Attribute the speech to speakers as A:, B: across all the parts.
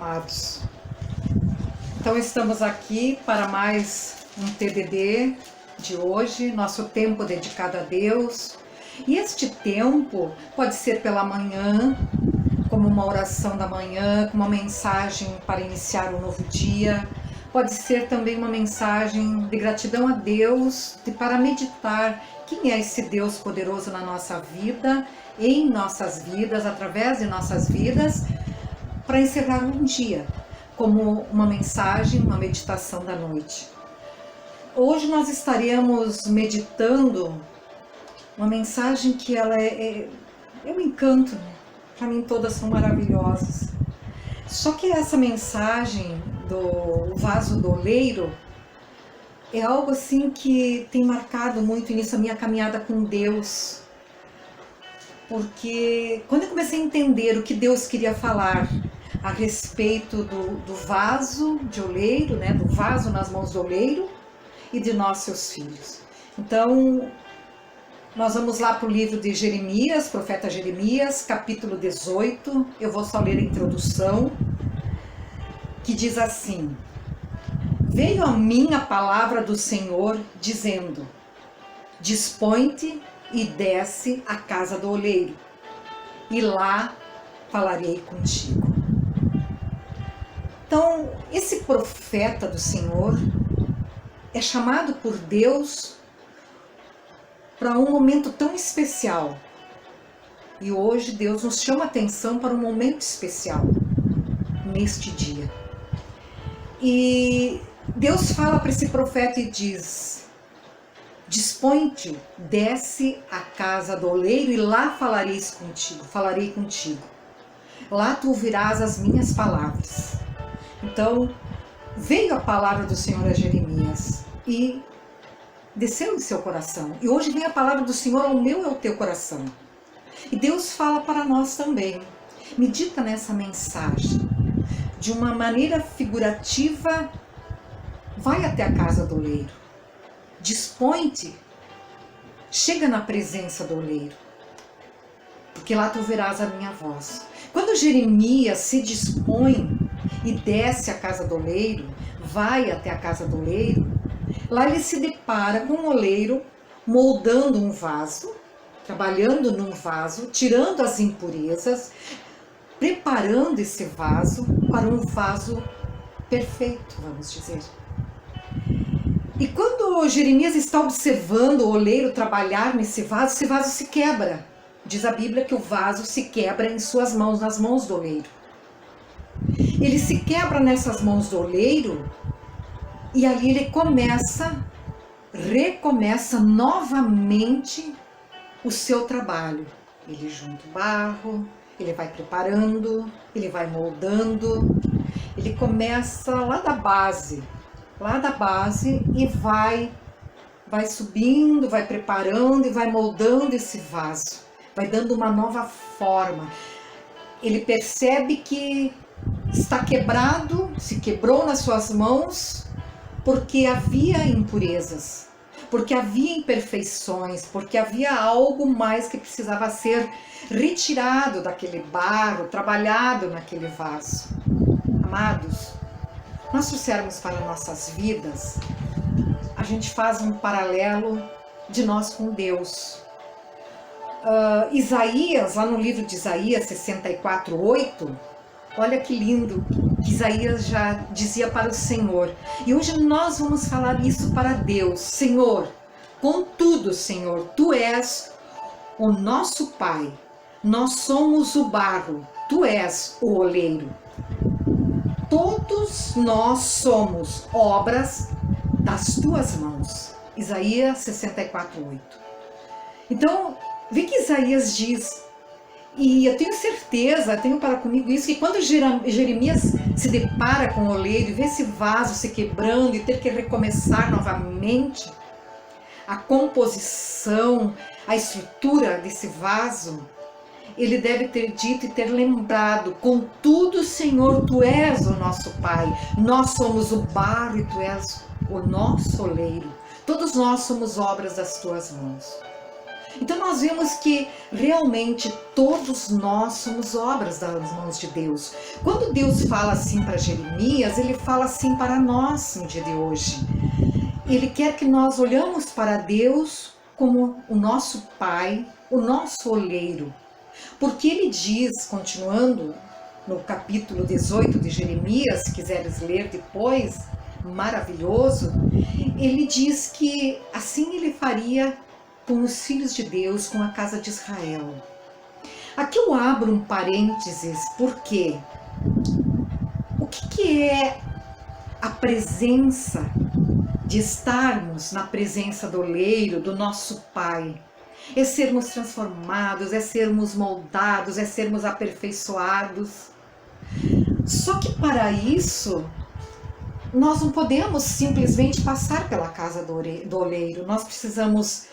A: amados. Então estamos aqui para mais um TDD de hoje, nosso tempo dedicado a Deus. E este tempo pode ser pela manhã, como uma oração da manhã, com uma mensagem para iniciar um novo dia. Pode ser também uma mensagem de gratidão a Deus, para meditar quem é esse Deus poderoso na nossa vida, em nossas vidas, através de nossas vidas, para encerrar um dia, como uma mensagem, uma meditação da noite. Hoje nós estaremos meditando uma mensagem que ela é um encanto, né? Para mim todas são maravilhosas. Só que essa mensagem do vaso do oleiro é algo assim que tem marcado muito início a minha caminhada com Deus. Porque quando eu comecei a entender o que Deus queria falar a respeito do vaso de oleiro, né, do vaso nas mãos do oleiro e de nós, seus filhos. Então, nós vamos lá para o livro de Jeremias, profeta Jeremias, capítulo 18. Eu vou só ler a introdução, que diz assim: Veio a mim a palavra do Senhor, dizendo: Dispõe-te e desce à casa do oleiro, e lá falarei contigo. Então, esse profeta do Senhor é chamado por Deus para um momento tão especial. E hoje Deus nos chama a atenção para um momento especial neste dia. E Deus fala para esse profeta e diz: Dispõe-te, desce à casa do oleiro e lá falarei contigo. Lá tu ouvirás as minhas palavras. Então, veio a palavra do Senhor a Jeremias e desceu em seu coração. E hoje vem a palavra do Senhor ao meu e ao teu coração. E Deus fala para nós também. Medita nessa mensagem. De uma maneira figurativa, vai até a casa do oleiro. Dispõe-te, chega na presença do oleiro, porque lá tu ouvirás a minha voz. Quando Jeremias se dispõe e desce à casa do oleiro, vai até a casa do oleiro, lá ele se depara com um oleiro moldando um vaso, trabalhando num vaso, tirando as impurezas, preparando esse vaso para um vaso perfeito, vamos dizer. E quando Jeremias está observando o oleiro trabalhar nesse vaso, esse vaso se quebra. Diz a Bíblia que o vaso se quebra em suas mãos, nas mãos do oleiro. Ele se quebra nessas mãos do oleiro e ali ele recomeça novamente o seu trabalho. Ele junta o barro, ele vai preparando, ele vai moldando, ele começa lá da base e vai subindo, vai preparando e vai moldando esse vaso, vai dando uma nova forma. Ele percebe que está quebrado, se quebrou nas suas mãos, porque havia impurezas, porque havia imperfeições, porque havia algo mais que precisava ser retirado daquele barro, trabalhado naquele vaso. Amados, nós trouxermos para nossas vidas, a gente faz um paralelo de nós com Deus. Isaías, lá no livro de Isaías 64:8, olha que lindo, que Isaías já dizia para o Senhor. E hoje nós vamos falar isso para Deus. Senhor, contudo, Senhor, Tu és o nosso Pai, nós somos o barro, Tu és o oleiro. Todos nós somos obras das Tuas mãos. Isaías 64:8. Então, vê que Isaías diz, e eu tenho certeza, tenho para comigo isso, que quando Jeremias se depara com o oleiro e vê esse vaso se quebrando e ter que recomeçar novamente, a composição, a estrutura desse vaso, ele deve ter dito e ter lembrado: contudo, Senhor, Tu és o nosso Pai, nós somos o barro e Tu és o nosso oleiro, todos nós somos obras das Tuas mãos. Então nós vemos que realmente todos nós somos obras das mãos de Deus. Quando Deus fala assim para Jeremias, ele fala assim para nós no dia de hoje. Ele quer que nós olhamos para Deus como o nosso Pai, o nosso oleiro. Porque ele diz, continuando no capítulo 18 de Jeremias, se quiseres ler depois, maravilhoso, ele diz que assim ele faria com os filhos de Deus, com a casa de Israel. Aqui eu abro um parênteses, porque o que é a presença de estarmos na presença do oleiro, do nosso Pai? É sermos transformados, é sermos moldados, é sermos aperfeiçoados. Só que para isso, nós não podemos simplesmente passar pela casa do oleiro, nós precisamos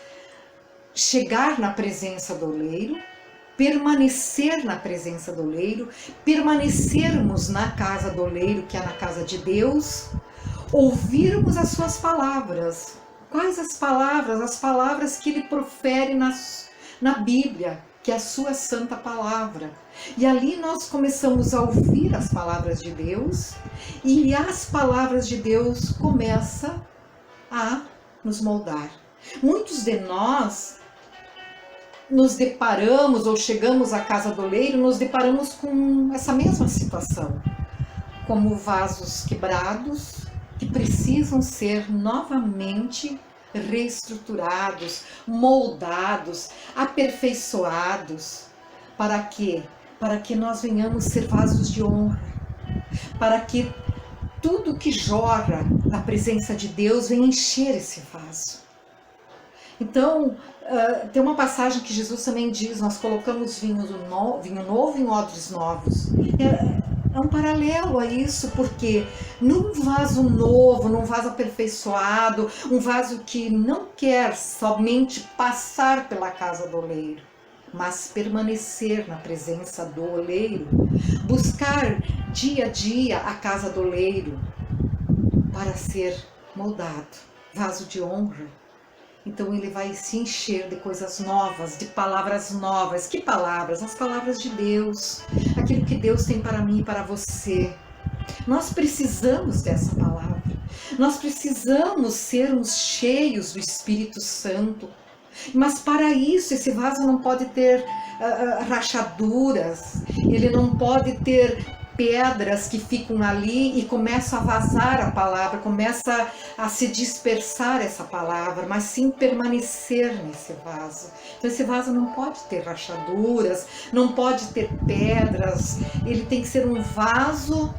A: chegar na presença do oleiro, permanecer na presença do oleiro, permanecermos na casa do oleiro, que é na casa de Deus, ouvirmos as suas palavras. Quais as palavras? As palavras que ele profere na Bíblia, que é a sua santa palavra. E ali nós começamos a ouvir as palavras de Deus, e as palavras de Deus começam a nos moldar. Muitos de nós nos deparamos, ou chegamos à casa do oleiro, nos deparamos com essa mesma situação, como vasos quebrados que precisam ser novamente reestruturados, moldados, aperfeiçoados. Para quê? Para que nós venhamos ser vasos de honra, para que tudo que jorra na presença de Deus venha encher esse vaso. Então, tem uma passagem que Jesus também diz, nós colocamos vinho novo em odres novos. É um paralelo a isso, porque num vaso novo, num vaso aperfeiçoado, um vaso que não quer somente passar pela casa do oleiro, mas permanecer na presença do oleiro, buscar dia a dia a casa do oleiro para ser moldado, vaso de honra. Então ele vai se encher de coisas novas, de palavras novas. Que palavras? As palavras de Deus. Aquilo que Deus tem para mim e para você. Nós precisamos dessa palavra. Nós precisamos sermos cheios do Espírito Santo. Mas para isso, esse vaso não pode ter rachaduras. Ele não pode ter pedras que ficam ali e começa a vazar a palavra, começa a se dispersar essa palavra, mas sim permanecer nesse vaso. Então esse vaso não pode ter rachaduras, não pode ter pedras, ele tem que ser um vaso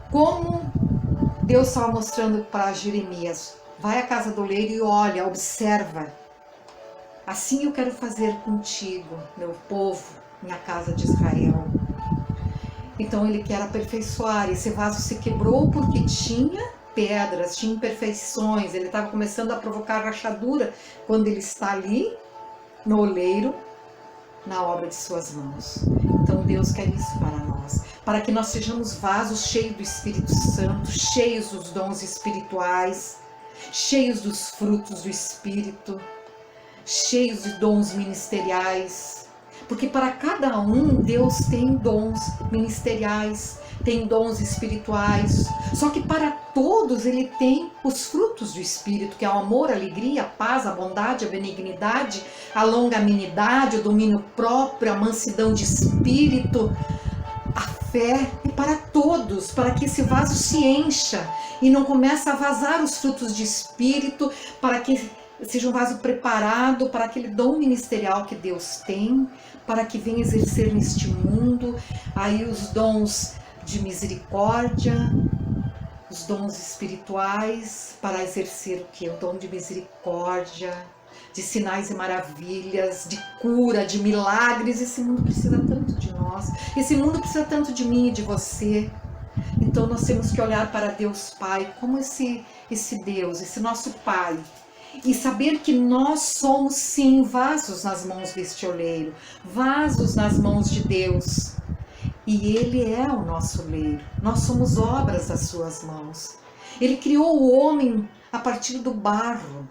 A: como Deus estava mostrando para Jeremias. Vai à casa do oleiro e olha, observa. Assim eu quero fazer contigo, meu povo, minha casa de Israel. Então ele quer aperfeiçoar. Esse vaso se quebrou porque tinha pedras, tinha imperfeições. Ele estava começando a provocar rachadura quando ele está ali no oleiro, na obra de suas mãos. Então Deus quer isso para nós, para que nós sejamos vasos cheios do Espírito Santo, cheios dos dons espirituais, cheios dos frutos do Espírito, cheios de dons ministeriais. Porque para cada um, Deus tem dons ministeriais, tem dons espirituais. Só que para todos Ele tem os frutos do Espírito, que é o amor, a alegria, a paz, a bondade, a benignidade, a longanimidade, o domínio próprio, a mansidão de espírito, a fé. E para todos, para que esse vaso se encha e não comece a vazar os frutos de Espírito, para que seja um vaso preparado para aquele dom ministerial que Deus tem, para que venha exercer neste mundo, aí os dons de misericórdia, os dons espirituais, para exercer o que? O dom de misericórdia, de sinais e maravilhas, de cura, de milagres. Esse mundo precisa tanto de nós, esse mundo precisa tanto de mim e de você. Então nós temos que olhar para Deus Pai, como esse Deus, esse nosso Pai, e saber que nós somos sim vasos nas mãos deste oleiro, vasos nas mãos de Deus, e Ele é o nosso oleiro, nós somos obras das suas mãos. Ele criou o homem a partir do barro,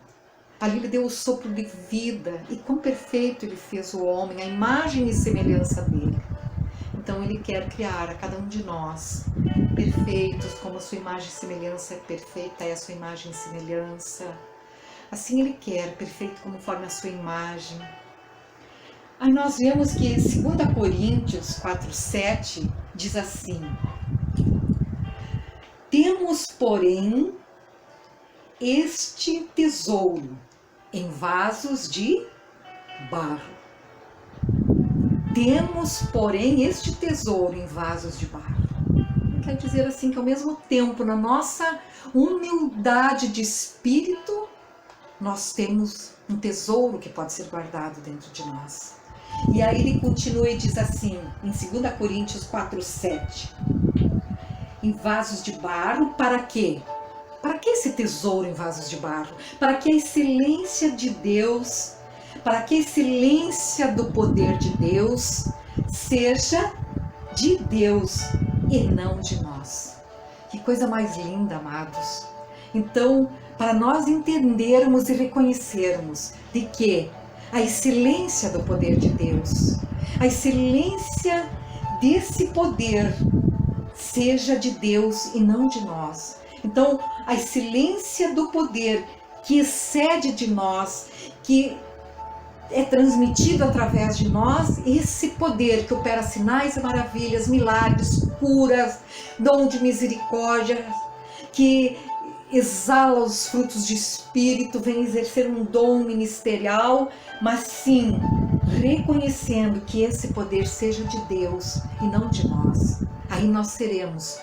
A: Ali Ele deu o sopro de vida, e quão perfeito Ele fez o homem, a imagem e semelhança dele. Então Ele quer criar a cada um de nós perfeitos, como a sua imagem e semelhança é perfeita, é a sua imagem e semelhança. Assim Ele quer, perfeito conforme a sua imagem. Aí nós vemos que 2 Coríntios 4:7 diz assim: temos, porém, este tesouro em vasos de barro. Temos, porém, este tesouro em vasos de barro. Quer dizer assim que ao mesmo tempo, na nossa humildade de espírito, nós temos um tesouro que pode ser guardado dentro de nós. E aí ele continua e diz assim, em 2 Coríntios 4:7, em vasos de barro, para quê? Para que esse tesouro em vasos de barro? Para que a excelência de Deus, para que a excelência do poder de Deus seja de Deus e não de nós. Que coisa mais linda, amados. Então, para nós entendermos e reconhecermos de que a excelência do poder de Deus, a excelência desse poder seja de Deus e não de nós. Então, a excelência do poder que excede de nós, que é transmitido através de nós, esse poder que opera sinais e maravilhas, milagres, curas, dom de misericórdia, que exala os frutos de espírito, vem exercer um dom ministerial, mas sim reconhecendo que esse poder seja de Deus e não de nós. Aí nós seremos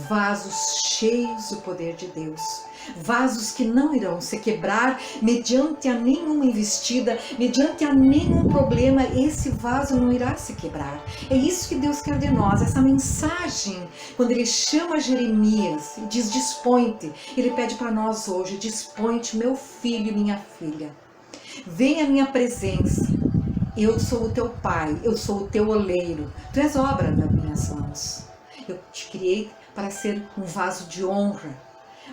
A: vasos cheios do poder de Deus, vasos que não irão se quebrar mediante a nenhuma investida, mediante a nenhum problema. Esse vaso não irá se quebrar. É isso que Deus quer de nós, essa mensagem. Quando Ele chama Jeremias e diz dispõe-te, Ele pede para nós hoje: dispõe-te, meu filho e minha filha, venha à minha presença. Eu sou o teu pai, eu sou o teu oleiro, tu és obra das minhas mãos. Eu te criei para ser um vaso de honra,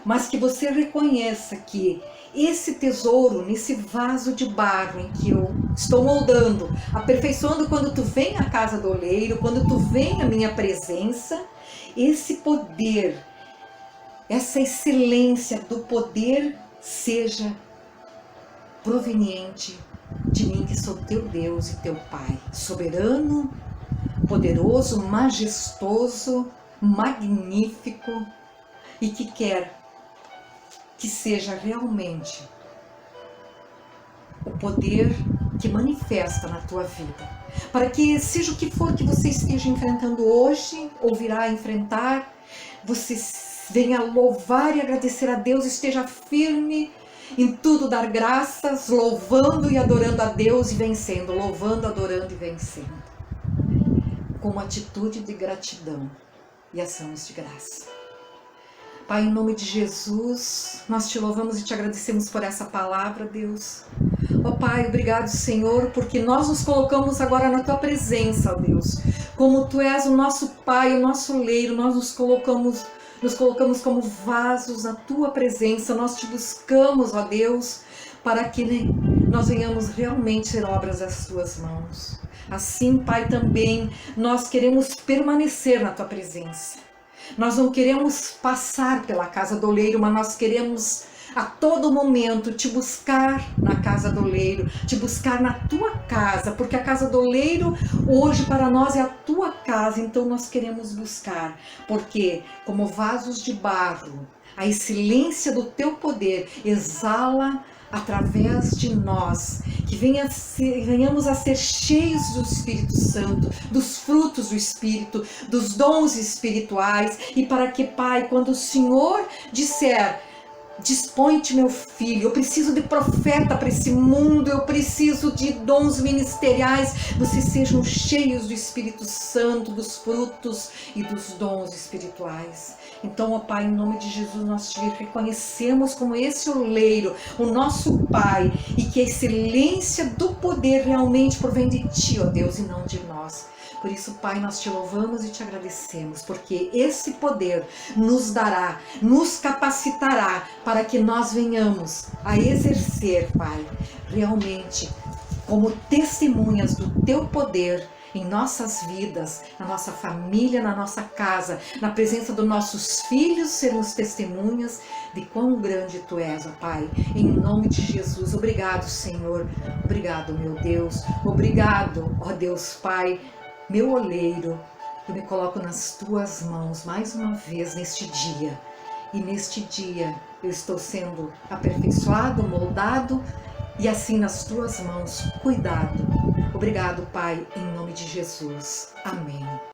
A: mas que você reconheça que esse tesouro, nesse vaso de barro em que eu estou moldando, aperfeiçoando, quando tu vem à casa do oleiro, quando tu vem à minha presença, esse poder, essa excelência do poder seja proveniente de mim, que sou teu Deus e teu Pai, soberano, poderoso, majestoso, magnífico, e que quer que seja realmente o poder que manifesta na tua vida, para que seja o que for que você esteja enfrentando hoje ou virá enfrentar, você venha louvar e agradecer a Deus, esteja firme em tudo, dar graças, louvando e adorando a Deus e vencendo, louvando, adorando e vencendo, com uma atitude de gratidão e ações de graça. Pai, em nome de Jesus, nós te louvamos e te agradecemos por essa palavra, Deus. Ó Pai, obrigado, Senhor, porque nós nos colocamos agora na tua presença, ó Deus. Como tu és o nosso Pai, o nosso oleiro, nós nos colocamos como vasos na tua presença. Nós te buscamos, ó Deus, para que nós venhamos realmente ser obras das tuas mãos. Assim, Pai, também nós queremos permanecer na tua presença. Nós não queremos passar pela casa do oleiro, mas nós queremos a todo momento te buscar na casa do oleiro, te buscar na tua casa, porque a casa do oleiro hoje para nós é a tua casa. Então nós queremos buscar, porque como vasos de barro, a excelência do teu poder exala através de nós, que venhamos a ser cheios do Espírito Santo, dos frutos do Espírito, dos dons espirituais, e para que, Pai, quando o Senhor disser: dispõe-te, meu filho, eu preciso de profeta para esse mundo, eu preciso de dons ministeriais, vocês sejam cheios do Espírito Santo, dos frutos e dos dons espirituais. Então, ó Pai, em nome de Jesus, nós te reconhecemos como esse oleiro, o nosso Pai, e que a excelência do poder realmente provém de ti, ó Deus, e não de nós. Por isso, Pai, nós te louvamos e te agradecemos, porque esse poder nos dará, nos capacitará para que nós venhamos a exercer, Pai, realmente como testemunhas do teu poder em nossas vidas, na nossa família, na nossa casa, na presença dos nossos filhos, sermos testemunhas de quão grande tu és, ó Pai. Em nome de Jesus, obrigado, Senhor. Obrigado, meu Deus. Obrigado, ó Deus Pai, meu oleiro. Eu me coloco nas tuas mãos mais uma vez neste dia. E neste dia eu estou sendo aperfeiçoado, moldado, e assim nas tuas mãos, cuidado. Obrigado, Pai, em nome de Jesus. Amém.